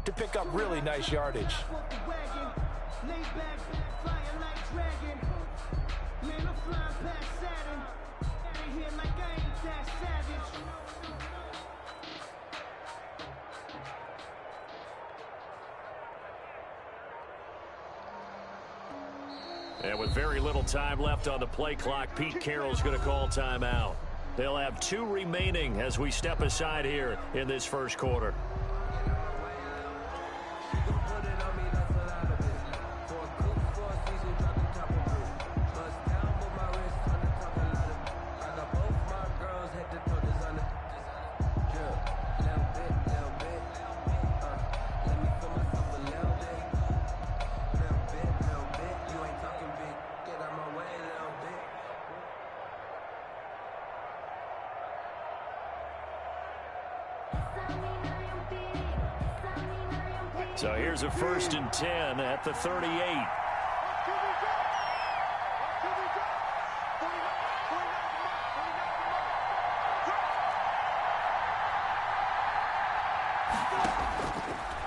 to pick up really nice yardage. And with very little time left on the play clock, Pete Carroll's going to call timeout. They'll have 2 remaining as we step aside here in this first quarter. So here's a 1st and 10 at the 38.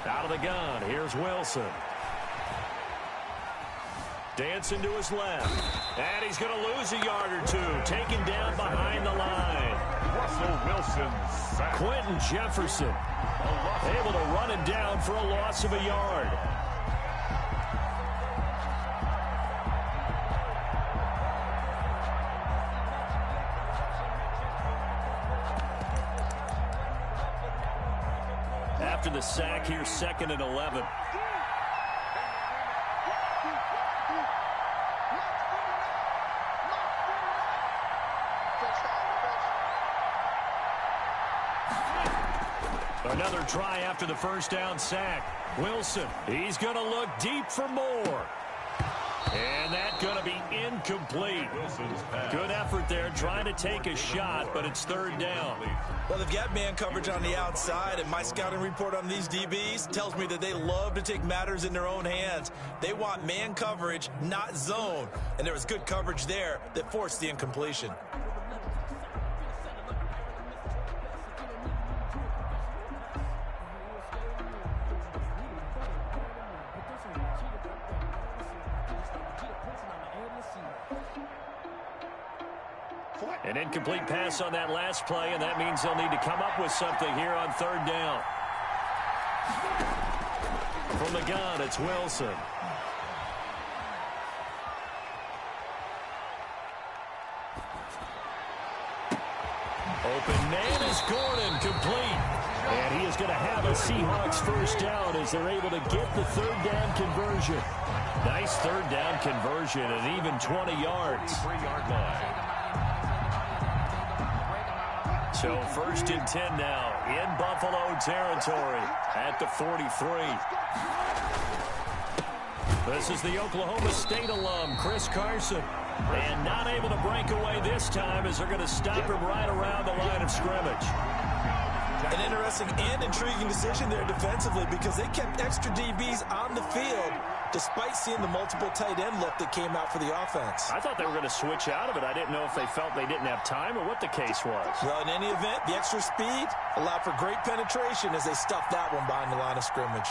Out of the gun, here's Wilson. Dancing to his left. And he's going to lose a yard or 2. Taken down behind the line. Russell Wilson sack. Quentin Jefferson able to run him down for a loss of a yard. After the sack here, 2nd and 11. Another try after the first down sack. Wilson, he's going to look deep for more. And that's going to be incomplete. Good effort there trying to take a shot, but it's 3rd down. Well, they've got man coverage on the outside, and my scouting report on these DBs tells me that they love to take matters in their own hands. They want man coverage, not zone. And there was good coverage there that forced the incompletion. An incomplete pass on that last play, and that means they'll need to come up with something here on 3rd down. From the gun, it's Wilson. Open man is Gordon, complete. And he is going to have a Seahawks 1st down as they're able to get the 3rd down conversion. Nice 3rd down conversion and even 20 yards. 3-yard line. So 1st and 10 now in Buffalo territory at the 43. This is the Oklahoma State alum, Chris Carson. And not able to break away this time as they're going to stop him right around the line of scrimmage. An interesting and intriguing decision there defensively because they kept extra DBs on the field despite seeing the multiple tight end look that came out for the offense. I thought they were going to switch out of it. I didn't know if they felt they didn't have time or what the case was. Well, in any event, the extra speed allowed for great penetration as they stuffed that one behind the line of scrimmage.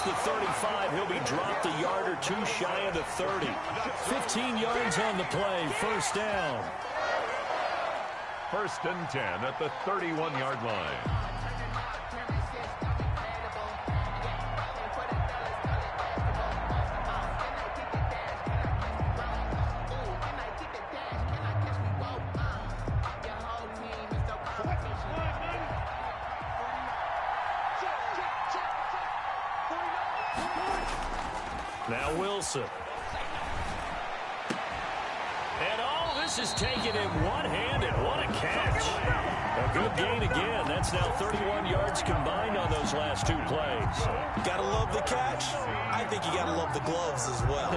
The 35, he'll be dropped a yard or 2 shy of the 30. 15 yards on the play, 1st down. 1st and 10 at the 31-yard line. Now Wilson. And all this is taken in one-handed. What a catch. A Good gain again. That's now 31 yards combined on those last 2 plays. Gotta love the catch. I think you gotta love the gloves as well.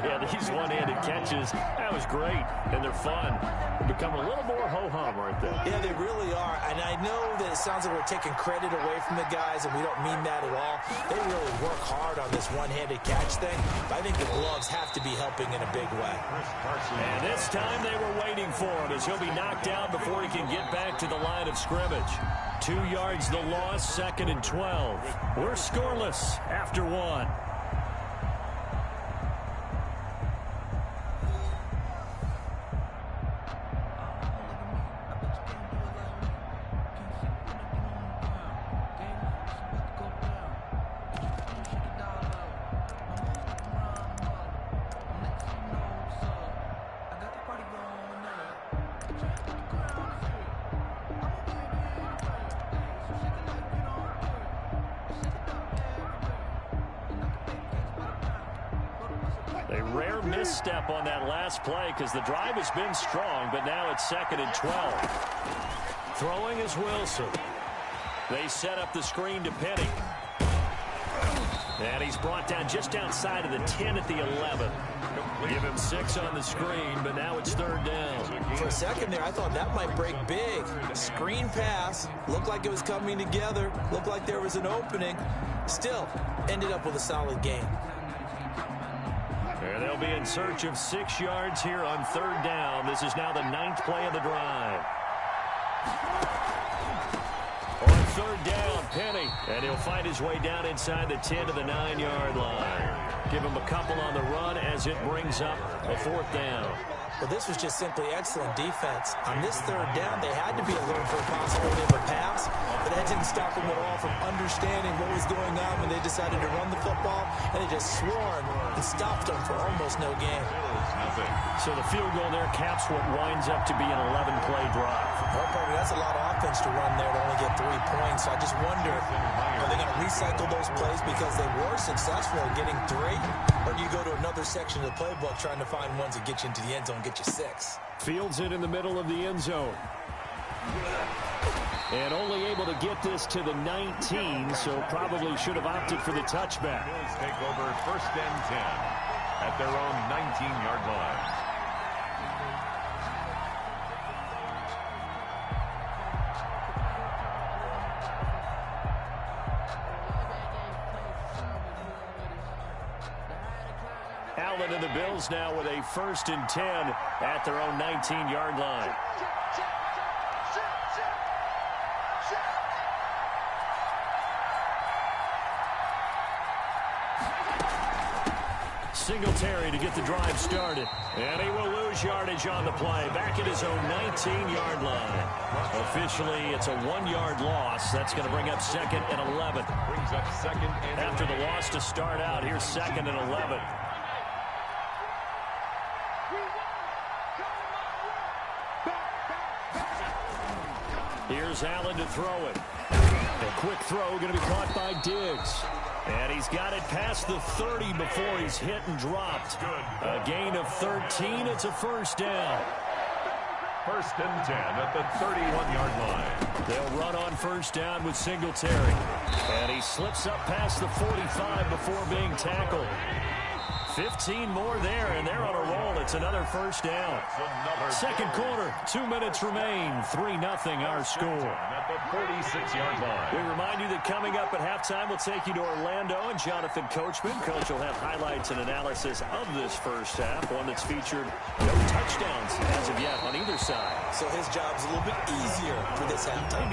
Yeah, these one-handed catches, that was great, and they're fun. They become a little more ho-hum, aren't they? Yeah, they really are. And I know that it sounds like we're taking credit away from the guys, and we don't mean that at all. They really work hard on this one-handed catch thing. But I think the gloves have to be helping in a big way. And this time they were waiting for him as he'll be knocked down before he can get back to the line of scrimmage. 2 yards the loss, 2nd and 12. We're scoreless after 1. A rare misstep on that last play because the drive has been strong, but now it's 2nd and 12. Throwing is Wilson. They set up the screen to Penny. And he's brought down just outside of the 10 at the 11. Give him 6 on the screen, but now it's 3rd down. For a second there, I thought that might break big. Screen pass. Looked like it was coming together. Looked like there was an opening. Still, ended up with a solid game. And they'll be in search of 6 yards here on 3rd down. This is now the 9th play of the drive. On 3rd down, Penny. And he'll find his way down inside the 10 to the 9-yard line. Give him a couple on the run as it brings up a 4th down. Well, this was just simply excellent defense. On this 3rd down, they had to be alert for a possibility of a pass, but that didn't stop them at all from understanding what was going on when they decided to run the football, and they just swarmed and stopped them for almost no gain. So the field goal there caps what winds up to be an 11-play drive. Well, probably that's a lot of offense to run there to only get 3 points. So I just wonder, are they going to recycle those plays because they were successful in getting 3? Or do you go to another section of the playbook trying to find ones that get you into the end zone, get you 6? Fields it in the middle of the end zone. And only able to get this to the 19, so probably should have opted for the touchback. Bills take over 1st and 10 at their own 19-yard line. Allen and the Bills now with a 1st and 10 at their own 19-yard line. Singletary to get the drive started. And he will lose yardage on the play. Back at his own 19-yard line. Officially, it's a 1-yard loss. That's going to bring up 2nd and 11. Brings up 2nd and After the loss to start out, here's 2nd and 11. Here's Allen to throw it. A quick throw going to be caught by Diggs. And he's got it past the 30 before he's hit and dropped. A gain of 13. It's a 1st down. 1st and 10 at the 31-yard line. They'll run on 1st down with Singletary. And he slips up past the 45 before being tackled. 15 more there, and they're on a roll. It's another 1st down. Second quarter, 2 minutes remain. 3-0 our score. At the 46-yard line. We remind you that coming up at halftime, we'll take you to Orlando and Jonathan Coachman. Coach will have highlights and analysis of this first half, one that's featured no touchdowns as of yet on either side. So his job's a little bit easier for this halftime.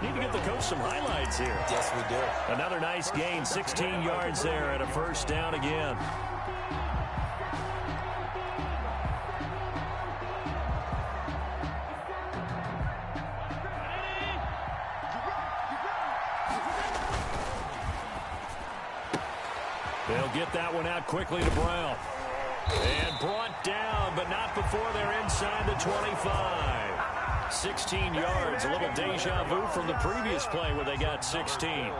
Need to give the coach some highlights here. Yes, we do. Another nice gain, 16 yards there and a 1st down again. They'll get that one out quickly to Brown. And brought down, but not before they're inside the 25. 16 yards, a little deja vu from the previous play where they got 16.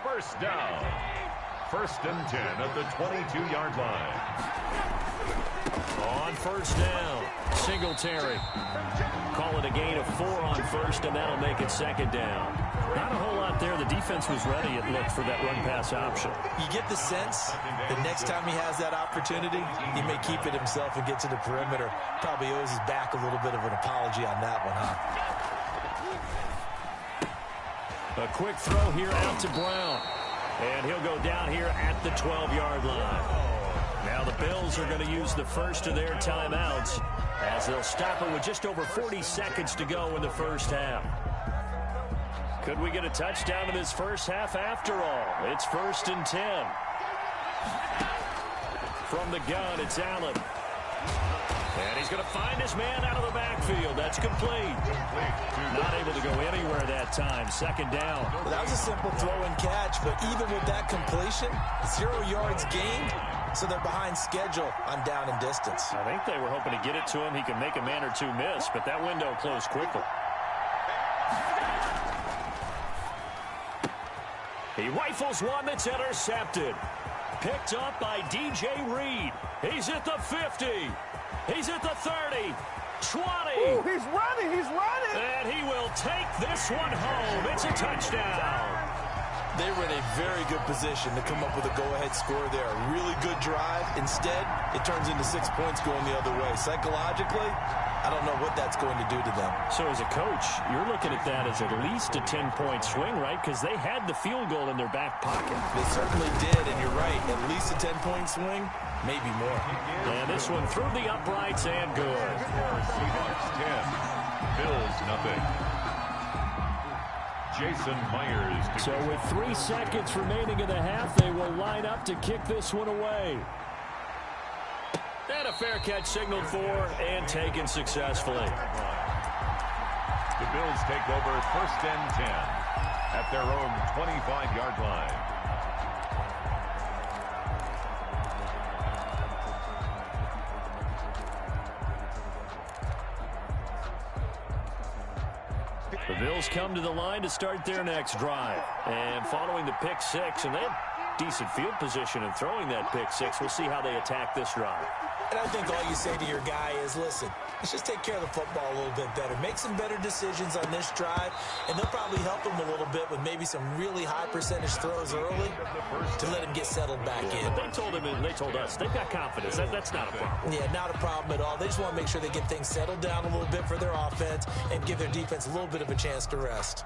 1st down. 1st and 10 at the 22-yard line. On 1st down. Singletary. Call it a gain of 4 on first, and that'll make it second down. Not a whole lot there. The defense was ready, it looked, for that run-pass option. You get the sense that next time he has that opportunity, he may keep it himself and get to the perimeter. Probably owes his back a little bit of an apology on that one, huh? A quick throw here out to Brown. And he'll go down here at the 12-yard line. Now the Bills are going to use the first of their timeouts as they'll stop it with just over 40 seconds to go in the first half. Could we get a touchdown in this first half after all? It's 1st and 10. From the gun, it's Allen. And he's going to find his man out of the backfield. That's complete. Not able to go anywhere that time. Second down. Well, that was a simple throw and catch, but even with that completion, 0 yards gained, so they're behind schedule on down and distance. I think they were hoping to get it to him. He can make a man or two miss, but that window closed quickly. He rifles one that's intercepted. Picked up by DJ Reed. He's at the 50. He's at the 30. 20. Ooh, he's running. And he will take this one home. It's a touchdown. They were in a very good position to come up with a go-ahead score there. A really good drive. Instead, it turns into 6 points going the other way. Psychologically, I don't know what that's going to do to them. So as a coach, you're looking at that as at least a 10-point swing, right? Because they had the field goal in their back pocket. They certainly did, and you're right. At least a 10-point swing, maybe more. And this one through the uprights and good. Seahawks 10, Bills nothing. Jason Myers. So with 3 seconds remaining in the half, they will line up to kick this one away. And a fair catch signaled for and taken successfully. The Bills take over 1st and 10 at their own 25-yard line. The Bills come to the line to start their next drive. And following the pick 6, and they have decent field position in throwing that pick 6. We'll see how they attack this drive. And I think all you say to your guy is, listen, let's just take care of the football a little bit better. Make some better decisions on this drive, and they'll probably help him a little bit with maybe some really high percentage throws early to let him get settled back in. But they told him and they told us they've got confidence. That's not a problem. Yeah, not a problem at all. They just want to make sure they get things settled down a little bit for their offense and give their defense a little bit of a chance to rest.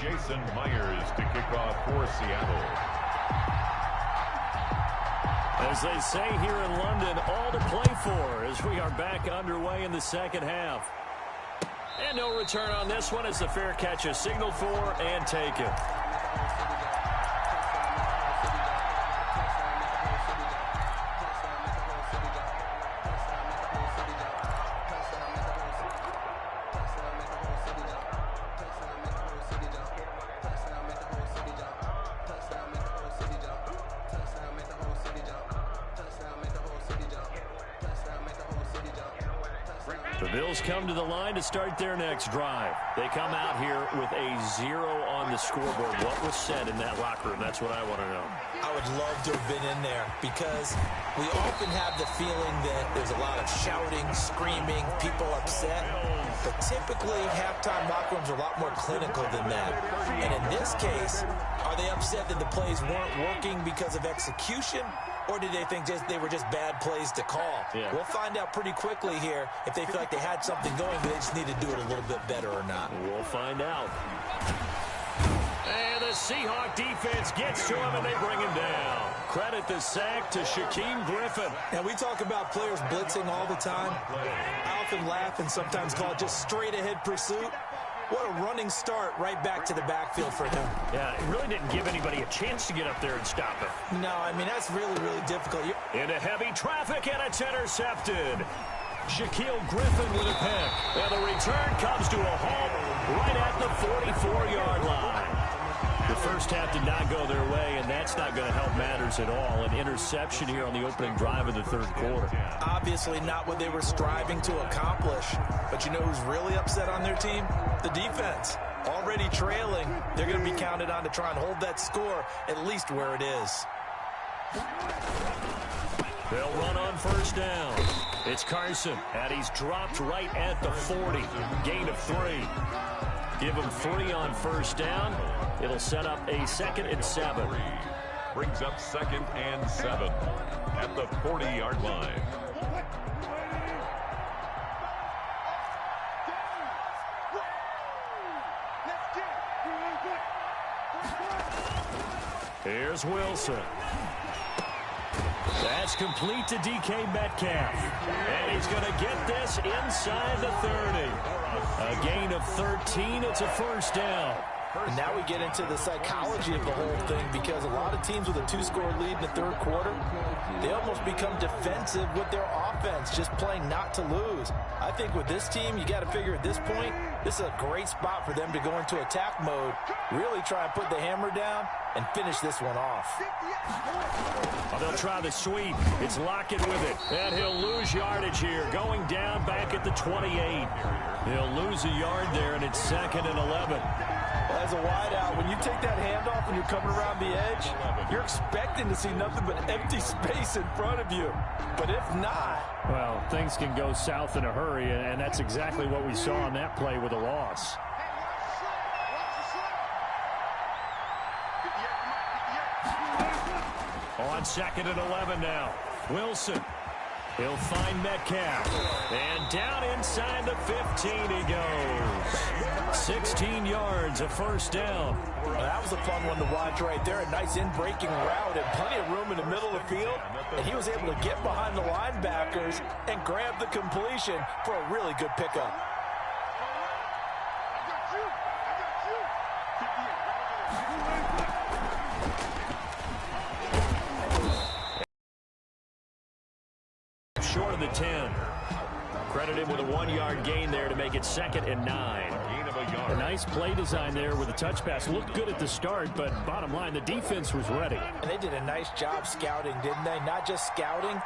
Jason Myers to kick off for Seattle. As they say here in London, all to play for as we are back underway in the second half. And no return on this one as the fair catch is signaled for and taken. The Bills come to the line to start their next drive. They come out here with a 0 on the scoreboard. What was said in that locker room? That's what I want to know. I would love to have been in there because we often have the feeling that there's a lot of shouting, screaming, people upset. But typically, halftime locker rooms are a lot more clinical than that. And in this case, are they upset that the plays weren't working because of execution? Or did they think they were just bad plays to call? Yeah. We'll find out pretty quickly here if they feel like they had something going, but they just need to do it a little bit better or not. We'll find out. And the Seahawk defense gets to him, and they bring him down. Credit the sack to Shaquem Griffin. Now, we talk about players blitzing all the time. I often laugh and sometimes call it just straight-ahead pursuit. What a running start right back to the backfield for him. Yeah, it really didn't give anybody a chance to get up there and stop him. No, I mean, that's really, really difficult. Into heavy traffic, and it's intercepted. Shaquille Griffin with a pick. And the return comes to a halt right at the 44-yard line. The first first half did not go their way, and that's not going to help matters at all. An interception here on the opening drive of the third quarter. Obviously not what they were striving to accomplish. But you know who's really upset on their team? The defense. Already trailing, they're going to be counted on to try and hold that score at least where it is. They'll run on first down. It's Carson, and he's dropped right at the 40. Gain of 3. Give him 3 on first down. It'll set up a 2nd and 7. Brings up 2nd and 7 at the 40-yard line. Here's Wilson. That's complete to DK Metcalf. And he's going to get this inside the 30. A gain of 13. It's a first down. And now we get into the psychology of the whole thing, because a lot of teams with a 2-score lead in the third quarter, they almost become defensive with their offense, just playing not to lose. I think with this team, you got to figure at this point, this is a great spot for them to go into attack mode, really try and put the hammer down and finish this one off. Oh, they'll try the sweep. It's Lockett with it. And he'll lose yardage here, going down back at the 28. He'll lose a yard there, and it's 2nd and 11. As a wideout, when you take that handoff and you're coming around the edge, you're expecting to see nothing but empty space in front of you. But if not... well, things can go south in a hurry, and that's exactly what we saw on that play with a loss. On 2nd and 11 now. Wilson. He'll find Metcalf. And down inside the 15 he goes. 16 yards, a first down. Well, that was a fun one to watch right there. A nice in-breaking route and plenty of room in the middle of the field. And he was able to get behind the linebackers and grab the completion for a really good pickup. Short of the 10. Credit him with a 1-yard gain there to make it 2nd and 9. A nice play design there with a touch pass. Looked good at the start, but bottom line, the defense was ready. And they did a nice job scouting, didn't they? Not just scouting,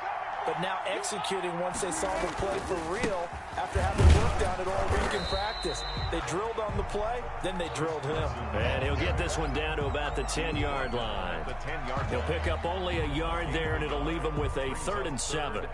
but now executing once they saw the play for real after having worked on it all week in practice. They drilled on the play, then they drilled him. And he'll get this one down to about the 10-yard line. He'll pick up only a yard there, and it'll leave him with a 3rd and 7.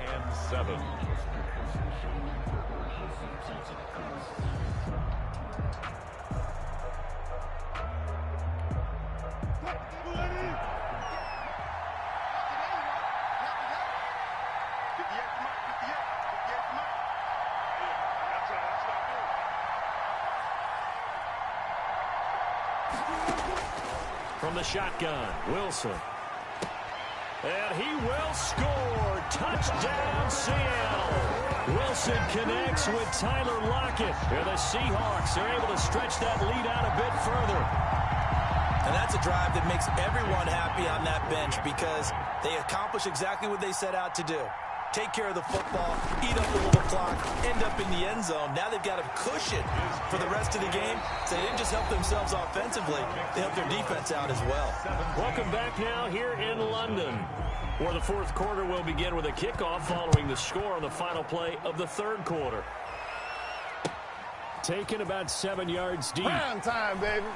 From the shotgun, Wilson. And he will score. Touchdown, Seattle. Wilson connects with Tyler Lockett. And the Seahawks are able to stretch that lead out a bit further. And that's a drive that makes everyone happy on that bench, because they accomplish exactly what they set out to do. Take care of the football, eat up a little clock, end up in the end zone. Now they've got a cushion for the rest of the game. So they didn't just help themselves offensively, they helped their defense out as well. Welcome back now here in London, where the fourth quarter will begin with a kickoff following the score on the final play of the third quarter. Taken about 7 yards deep. Prime time, baby.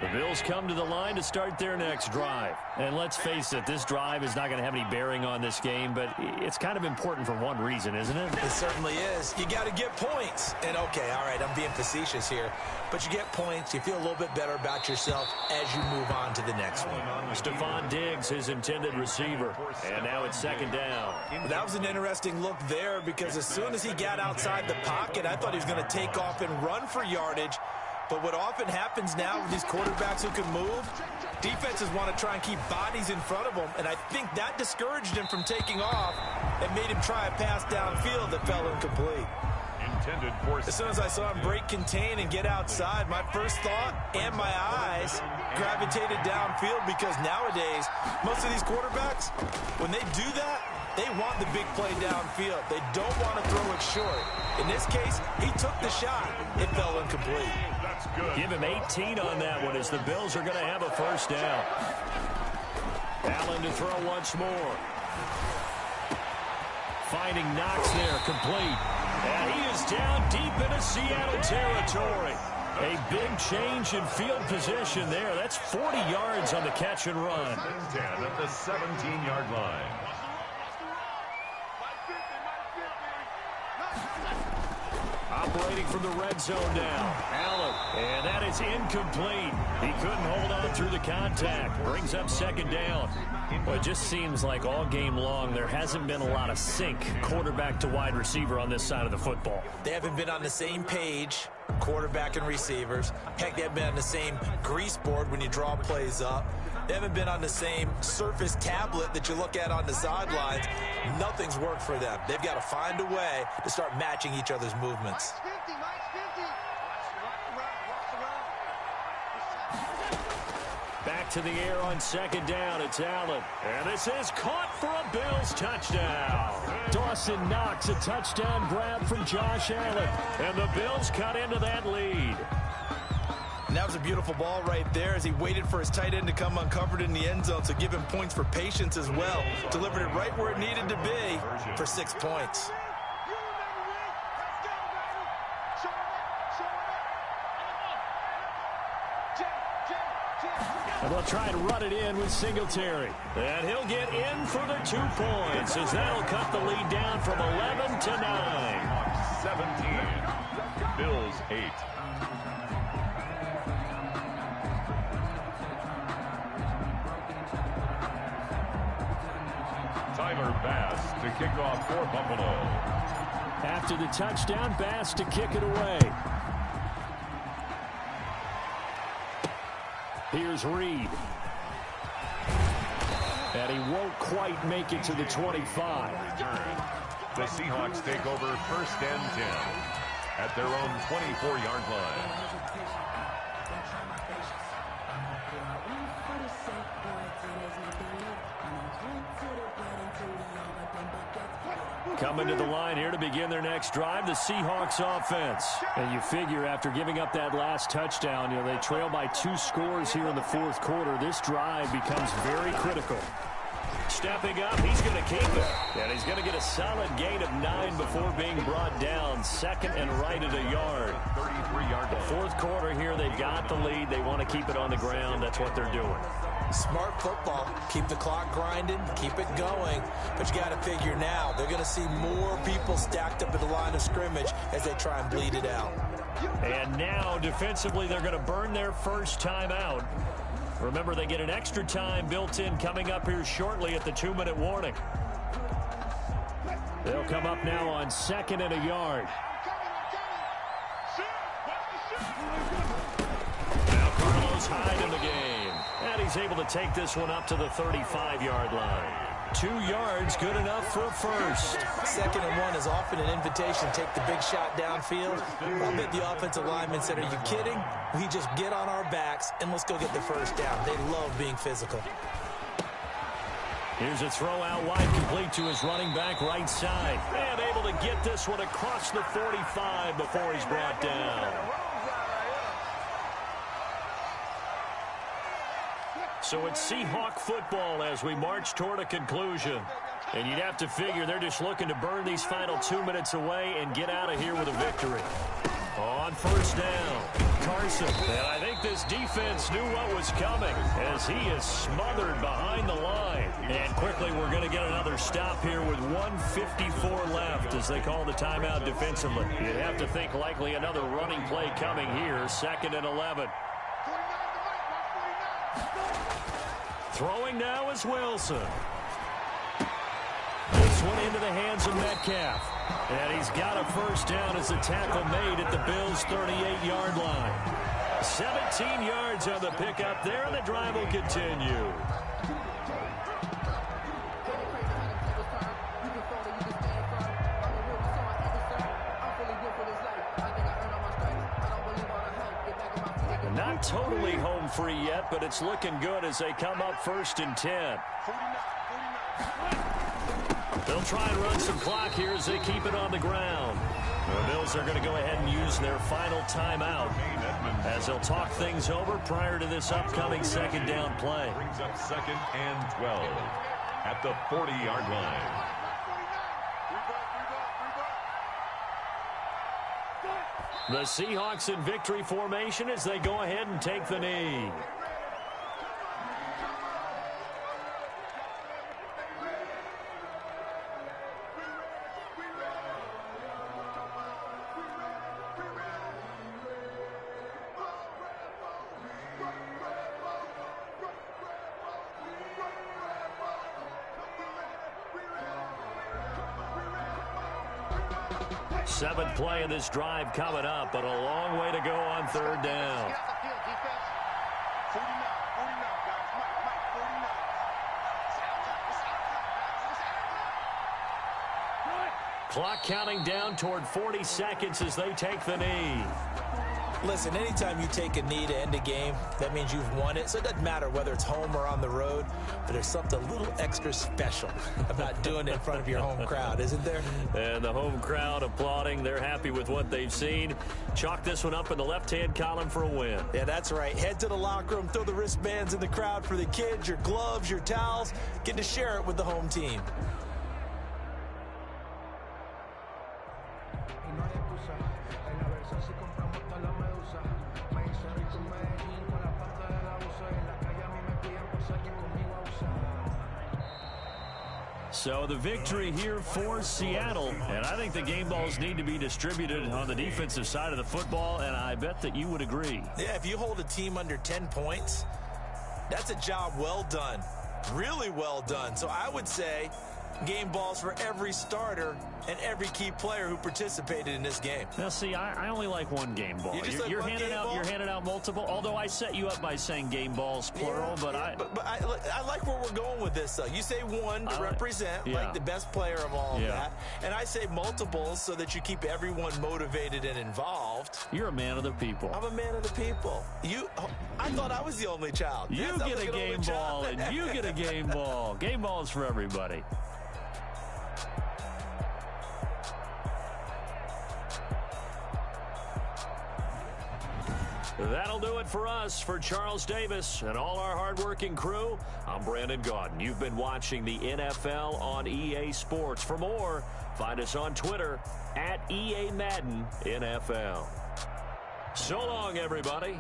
The Bills come to the line to start their next drive. And let's face it, this drive is not going to have any bearing on this game, but it's kind of important for one reason, isn't it? It certainly is. You got to get points. And, okay, all right, I'm being facetious here. But you get points, you feel a little bit better about yourself as you move on to the next one. Stephon Diggs, his intended receiver. And now it's 2nd down. That was an interesting look there, because as soon as he got outside the pocket, I thought he was going to take off and run for yardage. But what often happens now with these quarterbacks who can move, defenses want to try and keep bodies in front of them, and I think that discouraged him from taking off and made him try a pass downfield that fell incomplete. intended for... As soon as I saw him break contain and get outside, my first thought and my eyes gravitated downfield, because nowadays, most of these quarterbacks, when they do that, they want the big play downfield. They don't want to throw it short. In this case, he took the shot. It fell incomplete. That's good. Give him 18 on that one, as the Bills are going to have a first down. Allen to throw once more. Finding Knox there, complete. And he is down deep into Seattle territory. A big change in field position there. That's 40 yards on the catch and run. 10 at the 17-yard line. Operating from the red zone now. Allen. And that is incomplete. He couldn't hold on through the contact. Brings up second down. Well, it just seems like all game long there hasn't been a lot of sync quarterback to wide receiver on this side of the football. They haven't been on the same page, quarterback and receivers. Heck, they haven't been on the same grease board when you draw plays up. They haven't been on the same surface tablet that you look at on the sidelines. Nothing's worked for them. They've got to find a way to start matching each other's movements. Back to the air on second down. It's Allen. And this is caught for a Bills touchdown. Dawson Knox, a touchdown grab from Josh Allen. And the Bills cut into that lead. And that was a beautiful ball right there as he waited for his tight end to come uncovered in the end zone, so give him points for patience as well. Delivered it right where it needed to be for 6 points. And they'll try and run it in with Singletary. And he'll get in for the 2 points, as that'll cut the lead down from 11 to 9. 17. Bills 8. Tyler Bass to kick off for Buffalo. After the touchdown, Bass to kick it away. Here's Reed. And he won't quite make it to the 25. The Seahawks take over first and 10 at their own 24-yard line. Coming to the line here to begin their next drive, the Seahawks offense. And you figure after giving up that last touchdown, they trail by 2 scores here in the fourth quarter. This drive becomes very critical. Stepping up, he's going to keep it. And he's going to get a solid gain of 9 before being brought down. Second and right at a yard. 33-yard line. Fourth quarter here, they've got the lead. They want to keep it on the ground. That's what they're doing. Smart football. Keep the clock grinding, keep it going. But you got to figure now, they're going to see more people stacked up at the line of scrimmage as they try and bleed it out. And now, defensively, they're going to burn their first time out. Remember, they get an extra time built in coming up here shortly at the 2-minute warning. They'll come up now on second and a yard. Now Carlos Hyde in the game. And he's able to take this one up to the 35-yard line. 2 yards, good enough for a first. Second and 1 is often an invitation to take the big shot downfield. I bet the offensive lineman said, are you kidding? We just get on our backs and let's go get the first down. They love being physical. Here's a throw out wide, complete to his running back right side. And able to get this one across the 45 before he's brought down. So it's Seahawk football as we march toward a conclusion. And you'd have to figure they're just looking to burn these final 2 minutes away and get out of here with a victory. On first down, Carson. And I think this defense knew what was coming as he is smothered behind the line. And quickly we're going to get another stop here with 1:54 left as they call the timeout defensively. You'd have to think likely another running play coming here, 2nd and 11. Throwing now is Wilson. This one into the hands of Metcalf. And he's got a first down as a tackle made at the Bills' 38-yard line. 17 yards on the pickup there, and the drive will continue. not totally home free yet, but it's looking good as they come up 1st and 10. They'll try and run some clock here as they keep it on the ground. The Bills are going to go ahead and use their final timeout as they'll talk things over prior to this upcoming 2nd down play. Brings up 2nd and 12 at the 40-yard line. The Seahawks in victory formation as they go ahead and take the knee. Seventh play of this drive coming up, but a long way to go on 3rd down. Clock counting down toward 40 seconds as they take the knee. Listen, anytime you take a knee to end a game, that means you've won it. So it doesn't matter whether it's home or on the road, but there's something a little extra special about doing it in front of your home crowd, isn't there? And the home crowd applauding. They're happy with what they've seen. Chalk this one up in the left-hand column for a win. Yeah, that's right. Head to the locker room, throw the wristbands in the crowd for the kids, your gloves, your towels. Get to share it with the home team. So the victory here for Seattle, and I think the game balls need to be distributed on the defensive side of the football, and I bet that you would agree. Yeah, if you hold a team under 10 points, that's a job well done, really well done. So I would say game balls for every starter and every key player who participated in this game. Now, see, I only like one game ball. You're handing out multiple, although I set you up by saying game balls, plural. Yeah, but I like where we're going with this, though. You say one to represent, like the best player of all of that. And I say multiples so that you keep everyone motivated and involved. You're a man of the people. I'm a man of the people. I thought I was the only child. You get a game ball, and you get a game ball. Game balls for everybody. That'll do it for us. For Charles Davis and all our hardworking crew, I'm Brandon Gaudin. You've been watching the NFL on EA Sports. For more, find us on Twitter @EA Madden NFL. So long, everybody.